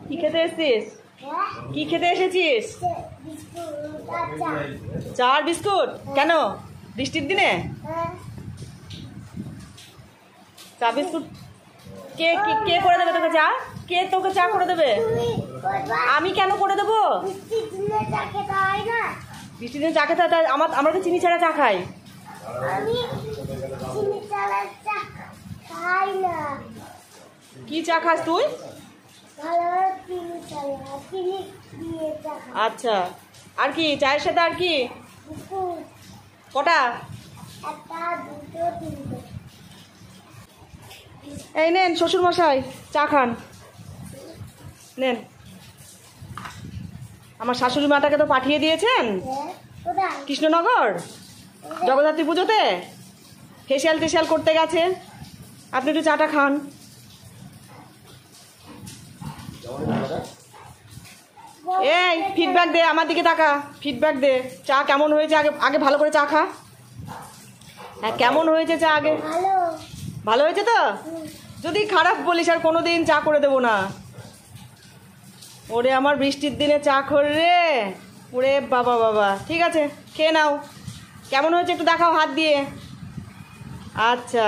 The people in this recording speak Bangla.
কি খেতে এসেছিস? কি খেতে এসেছিস? চা আর বিস্কুট। কেন বৃষ্টির দিনে চা বিস্কুট? কে কে করে দেবে তোকে চা? কে তোকে চা করে দেবে? আমি কেন করে দেবো? বৃষ্টির দিনে চা খেতে হয়? আমরা তো চিনি ছাড়া চা খাই। কি চা খাস তুই? আচ্ছা, আর কি চায়ের সাথে আর কি? কটা? এই নেন শ্বশুর মশাই, চা খান। নেন, আমার শাশুড়ি মাটাকে তো পাঠিয়ে দিয়েছেন কৃষ্ণনগর জগদ্ধাত্রী পুজোতে, ফেসিয়াল টেসিয়াল করতে গেছে। আপনি একটু চাটা খান। এই ফিডব্যাক দে, আমার দিকে তাকা, ফিডব্যাক দে। চা কেমন হয়েছে আগে আগে ভালো করে চা খা। হ্যাঁ, কেমন হয়েছে চা আগে? ভালো হয়েছে তো? যদি খারাপ বলিস আর কোনোদিন চা করে দেবো না। ওরে আমার বৃষ্টির দিনে চা খোর রে, ওরে বাবা বাবা। ঠিক আছে, খেয়ে নাও। কেমন হয়েছে একটু দেখাও হাত দিয়ে। আচ্ছা।